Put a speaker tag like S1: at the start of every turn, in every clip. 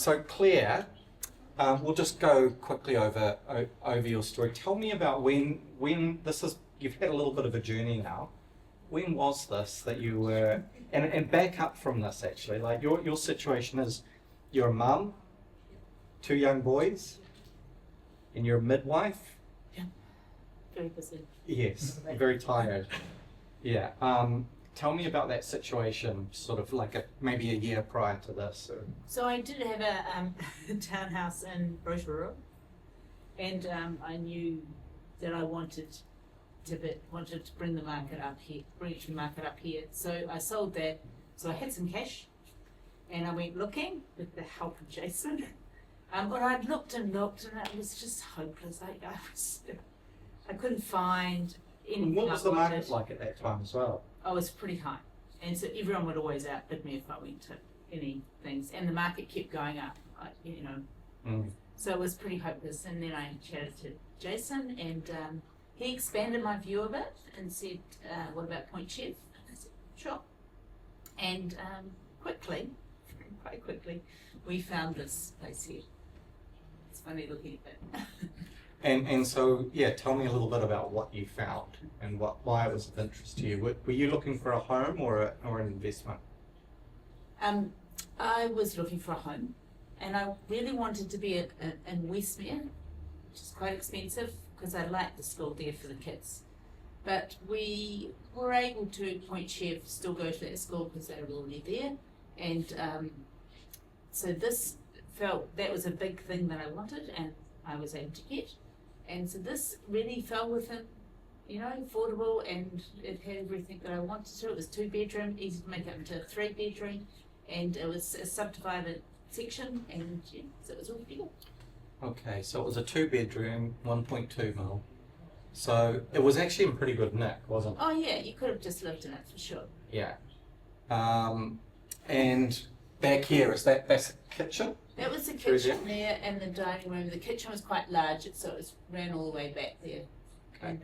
S1: So Claire, we'll just go quickly over your story. Tell me about when this is. You've had a little bit of a journey now. When was this that you were? And back up from this actually. Like your situation is, you're a mum, 2 young boys, and you're a midwife.
S2: Yeah. Very busy.
S1: Yes, very tired. Yeah. Tell me about that situation, sort of like maybe a year prior to this.
S2: So I did have a townhouse in Rotorua, and I knew that I wanted to bring the market up here, So I sold that. So I had some cash, and I went looking with the help of Jason. But I'd looked and it was just hopeless. I couldn't find anything.
S1: What was the market like at that time as well?
S2: Oh, it was pretty high. And so everyone would always outbid me if I went to any things. And the market kept going up, So it was pretty hopeless. And then I chatted to Jason, and he expanded my view of it and said, what about Point Chef? And I said, sure. And quite quickly, we found this place here. It's funny looking at it.
S1: And so, yeah, tell me a little bit about what you found and why it was of interest to you. Were you looking for a home or an investment?
S2: I was looking for a home, and I really wanted to be in Westmere, which is quite expensive because I liked the school there for the kids. But we were able to, Point Chef, still go to that school because they were already there. And so that was a big thing that I wanted, and I was able to get. And so this really fell within, affordable, and it had everything that I wanted to. It was 2-bedroom, easy to make up into a 3-bedroom, and it was a subdivided section, and so it was all pretty good.
S1: Okay, so it was a 2-bedroom, 1.2 mil. So it was actually in pretty good nick, wasn't it?
S2: Oh yeah, you could have just lived in it for sure.
S1: Yeah. And back here, that's a kitchen?
S2: That was the kitchen there and the dining room. The kitchen was quite large, so it ran all the way back there.
S1: Okay.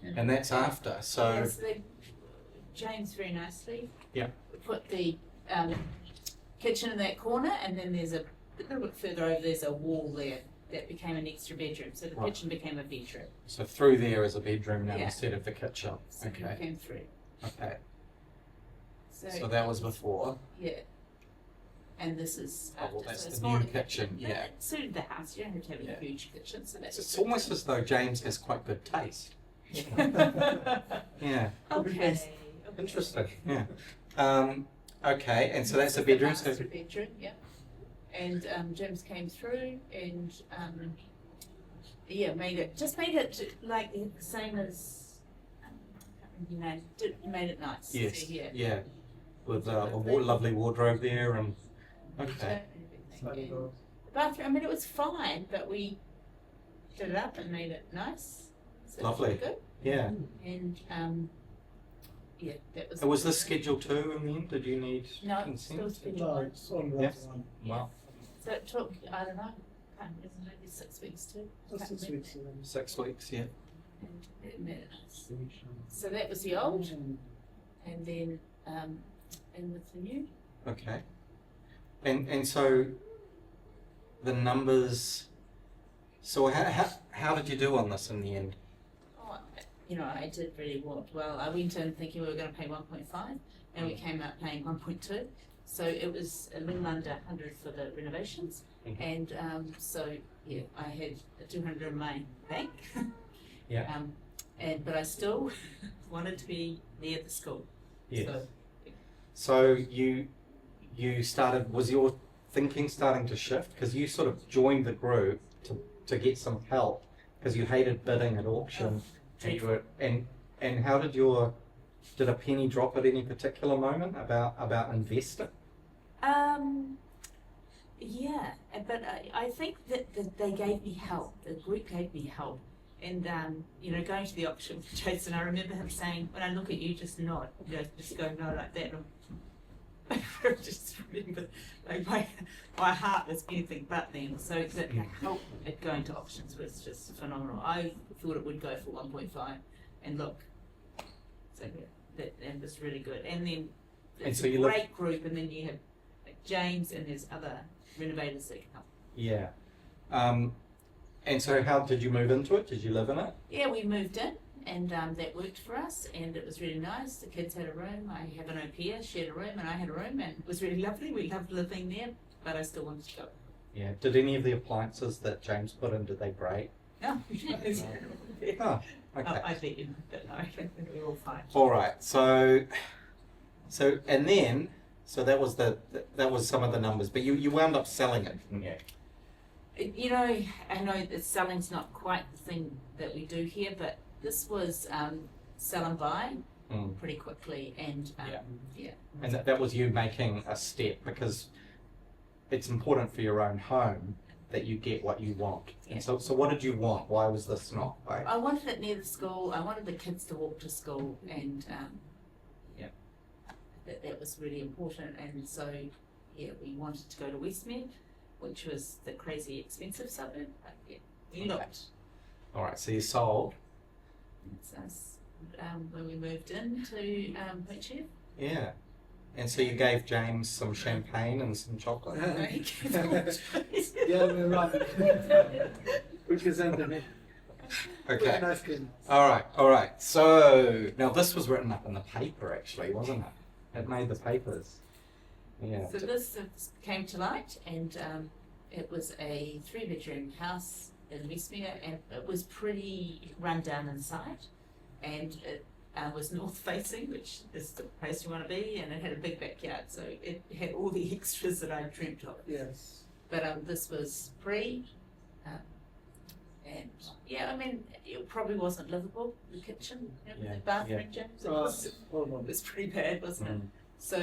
S2: And,
S1: and that's after, so...
S2: Yes, James very nicely put the kitchen in that corner, and then there's a little bit further over, there's a wall there that became an extra bedroom. So the kitchen became a bedroom.
S1: So through there is a bedroom now instead of the kitchen.
S2: So it became 3.
S1: Okay. So that was before.
S2: Yeah. And this is after.
S1: Well, that's
S2: so
S1: the new kitchen,
S2: It suited the house. You don't have to have a huge kitchen. So that's
S1: it's almost as though James has quite good taste. Yeah.
S2: Okay.
S1: Interesting. Yeah. Okay, and so that's a bedroom.
S2: So a bedroom, yeah. And James came through and made it like the same as made it nice.
S1: Yes.
S2: So,
S1: yeah. With a lovely wardrobe there and okay.
S2: The bathroom, it was fine, but we did it up and made it nice. So
S1: lovely.
S2: Good.
S1: Yeah.
S2: And that was.
S1: Was this scheduled too in the end? Did you need consent?
S2: No, it's still scheduled.
S1: Yes. Wow.
S2: So it took, I don't know, maybe 6 weeks too.
S3: 6 weeks.
S1: 6 weeks, yeah.
S2: And it made it nice. So that was the old, and then and with the new.
S1: Okay. And so the numbers. So how did you do on this in the end?
S2: Oh, I did really well. I went in thinking we were going to pay 1.5, and we came out paying 1.2. So it was a little under 100 for the renovations, and I had 200 in my bank.
S1: Yeah.
S2: But I still wanted to be near the school.
S1: Yes. So you started. Was your thinking starting to shift because you sort of joined the group to get some help because you hated bidding at auction, and you were and how did a penny drop at any particular moment about investing?
S2: Yeah, but I think that they gave me help. The group gave me help. And, going to the auction with Jason, I remember him saying, when I look at you, just nod. Just go no like that. And I just remember, my heart was anything but then. So the help at going to auctions was just phenomenal. I thought it would go for 1.5, and look. So that was really good. And then it's a great group, and then you have James and there's other renovators that come.
S1: Yeah. And so how did you move into it? Did you live in it?
S2: Yeah, we moved in and that worked for us and it was really nice. The kids had a room, I have an au pair, shared a room and I had a room and it was really lovely. We loved living there, but I still wanted to go.
S1: Yeah. Did any of the appliances that James put in, did they break?
S2: No.
S1: Oh, okay.
S2: I let you know, but no, we're all fine.
S1: All right. So and then, so that was that was some of the numbers, but you wound up selling it, didn't you?
S2: You know, I know that selling's not quite the thing that we do here, but this was sell and buy pretty quickly, and yeah.
S1: And that was you making a step, because it's important for your own home that you get what you want.
S2: Yeah.
S1: And so what did you want? Why was this not right?
S2: I wanted it near the school. I wanted the kids to walk to school, and that was really important. And so, yeah, we wanted to go to Westmere, which was the crazy expensive suburb. But yeah, we looked.
S1: All right, so you sold.
S2: It's us when we moved into Westmere.
S1: Yeah. And so you gave James some champagne and some chocolate.
S3: Yeah, we're right. Which is under me.
S1: Okay.
S3: Nice goodness.
S1: All right. So now this was written up in the paper, actually, wasn't it? It made the papers. Yeah.
S2: So this came to light, and it was a 3-bedroom house in Westmere, and it was pretty run down inside, and it was north facing, which is the place you want to be, and it had a big backyard, so it had all the extras that I dreamt of.
S3: Yes.
S2: But this was free, and yeah, I mean, it probably wasn't livable. The kitchen,
S1: Yeah,
S2: the bathroom,
S1: yeah.
S2: James, it was pretty bad, wasn't it? So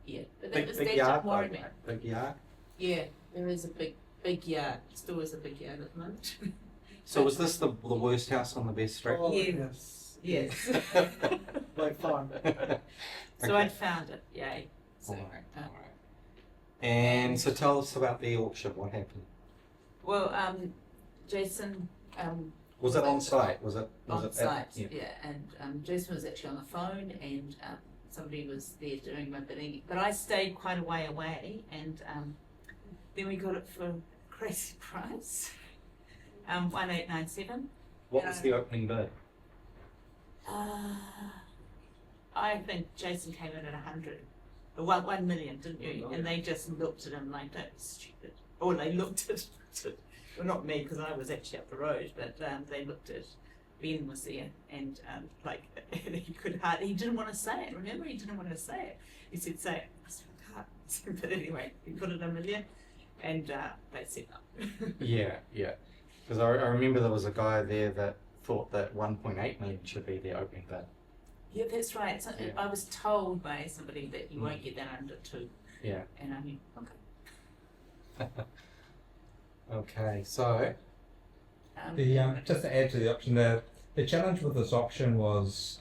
S2: yeah, but that
S1: Big
S2: that
S1: yard,
S2: didn't worry
S1: though,
S2: me.
S1: right? Big yard.
S2: Yeah, there is a big yard. Still is a big yard at the moment.
S1: So was this the worst house on the best street?
S3: Oh,
S2: Yeah.
S3: yes.
S2: Yes.
S3: By far.
S2: So
S1: Okay.
S2: I'd found it. Yay. So,
S1: All right. And so tell us about the auction. What happened?
S2: well, Jason.
S1: Was it on site? Was it
S2: On site,
S1: Yeah.
S2: yeah, and Jason was actually on the phone, and somebody was there doing my bidding, but I stayed quite a way away, and then we got it for a crazy price, 1897.
S1: What was the opening bid?
S2: I think Jason came in at 100, 1 million, didn't you? And they just looked at him like, that's stupid. Or they looked at, well, not me, because I was actually up the road, but they looked at, Ben was there, and like, he didn't want to say it, remember? He didn't want to say it. He said, say it. I said, I can't. But anyway, he put it 1 million, and they said no.
S1: Yeah. Because I remember there was a guy there that thought that 1.8 million should be the opening bid.
S2: Yeah, that's right. So
S1: Yeah.
S2: I was told by somebody that you won't get that under 2,
S1: Yeah.
S2: and I mean, okay.
S1: Okay, so
S4: Just to add to the option, the challenge with this option was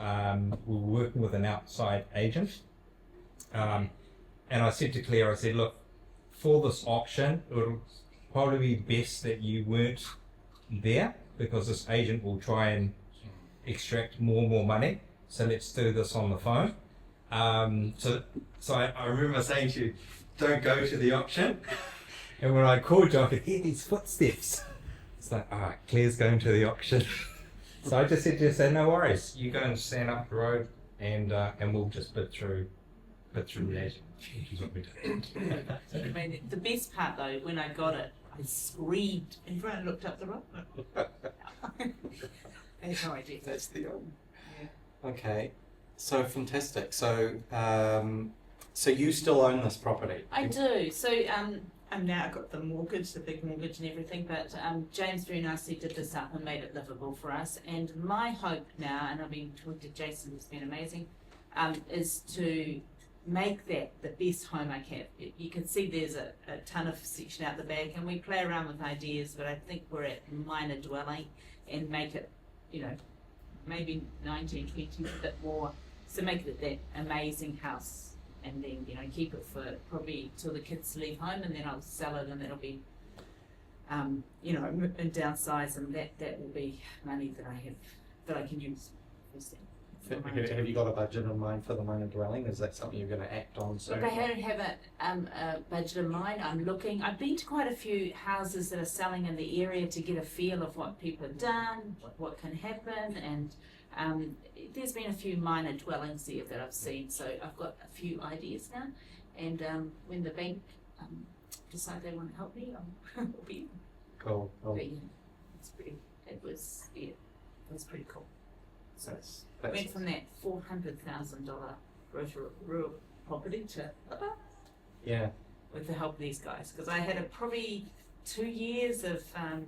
S4: we were working with an outside agent, and I said to Claire, I said, look, for this option, it would probably be best that you weren't there, because this agent will try and extract more and more money. So let's do this on the phone. So I remember saying to you, don't go to the auction. And when I called you, I could hear these footsteps. It's like, all right, Claire's going to the auction. So I just said to her, say, no worries, you go and stand up the road, and we'll just bid through the agent. Which is what we did.
S2: I mean, the best part though, when I got it, I screamed. Everyone looked up the road. I had no idea.
S1: that's the
S2: Yeah.
S1: okay. So fantastic. So so you still own this property?
S2: I do. So I'm now got the mortgage, the big mortgage and everything, but James very nicely did this up and made it livable for us. And my hope now, and I've been talking to Jason, who's been amazing, is to make that the best home I can. You can see there's a ton of section out the back, and we play around with ideas, but I think we're at minor dwelling and make it, maybe 1920s, a bit more. So make it that amazing house, and then keep it for probably till the kids leave home, and then I'll sell it, and it'll be, and downsize, and that will be money that I have that I can use. for the minor
S1: Have you got a budget in mind for the minor dwelling? Is that something you're going to act on soon?
S2: Look, I don't have a budget in mind. I'm looking. I've been to quite a few houses that are selling in the area to get a feel of what people have done, what can happen, and there's been a few minor dwellings there that I've seen. So I've got a few ideas now, and when the bank decide they want to help me, I'll be in.
S1: Cool.
S2: But, yeah, it was pretty cool. So went from that $400,000 Rotorua property to
S1: Yeah.
S2: with the help of these guys, because I had probably 2 years of I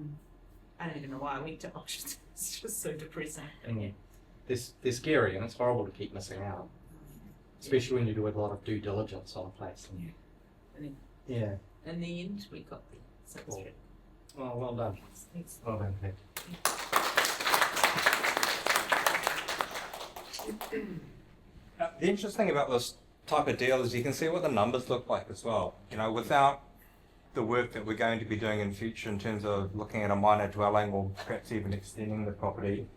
S2: don't even know why I went to auctions. It's just so depressing.
S1: Mm. They're scary, and it's horrible to keep missing out, especially when you do a lot of due diligence on a place.
S2: Yeah. And then
S1: Yeah.
S2: in the end, we got there. So it's
S1: Cool.
S2: good.
S1: Oh, well done.
S2: Thanks.
S1: Well done, Kate.
S4: The interesting thing about this type of deal is you can see what the numbers look like as well. You know, without the work that we're going to be doing in future in terms of looking at a minor dwelling or perhaps even extending the property, you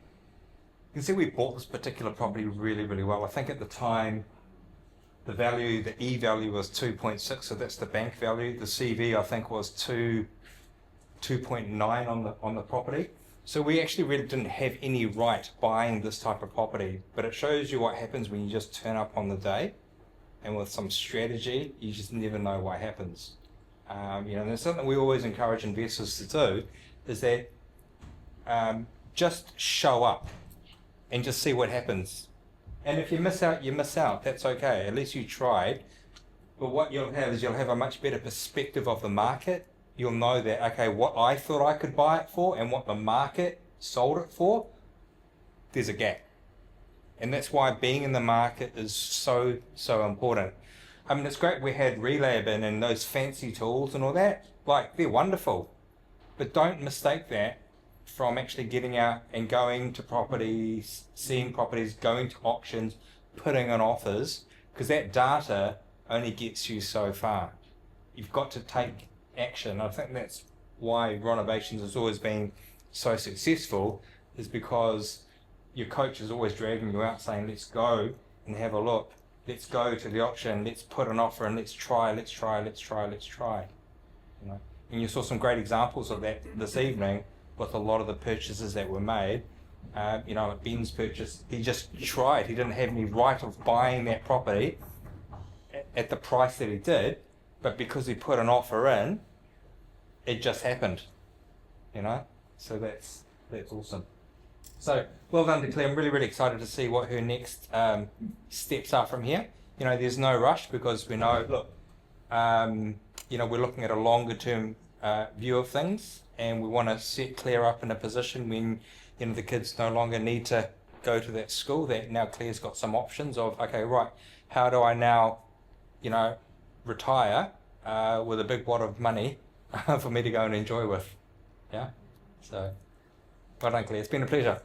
S4: can see we bought this particular property really, really well. I think at the time, the value, the E value was 2.6, so that's the bank value. The CV I think was 2.9 on the property. So we actually really didn't have any right buying this type of property, but it shows you what happens when you just turn up on the day, and with some strategy, you just never know what happens. You know, and there's something we always encourage investors to do, is that just show up and just see what happens. And if you miss out, you miss out. That's okay. At least you tried. But what you'll have is you'll have a much better perspective of the market. You'll know that, okay, what I thought I could buy it for and what the market sold it for, there's a gap. And that's why being in the market is so, so important. I mean, it's great we had Relab in and those fancy tools and all that. Like, they're wonderful. But don't mistake that from actually getting out and going to properties, seeing properties, going to auctions, putting in offers, because that data only gets you so far. You've got to take action. I think that's why Ronovationz has always been so successful, is because your coach is always dragging you out saying, let's go and have a look. Let's go to the auction, let's put an offer and let's try. You know? And you saw some great examples of that this evening with a lot of the purchases that were made. You know, like Ben's purchase, he just tried. He didn't have any right of buying that property at the price that he did, but because he put an offer in, it just happened. You know, so that's awesome. So well done to Claire. I'm really, really excited to see what her next steps are from here. You know, there's no rush because we know, look, you know, we're looking at a longer term view of things, and we want to set Claire up in a position when, you know, the kids no longer need to go to that school, that now Claire's got some options of, okay, right, how do I now, you know, retire with a big wad of money for me to go and enjoy with. Yeah, so well done, Claire. It's been a pleasure.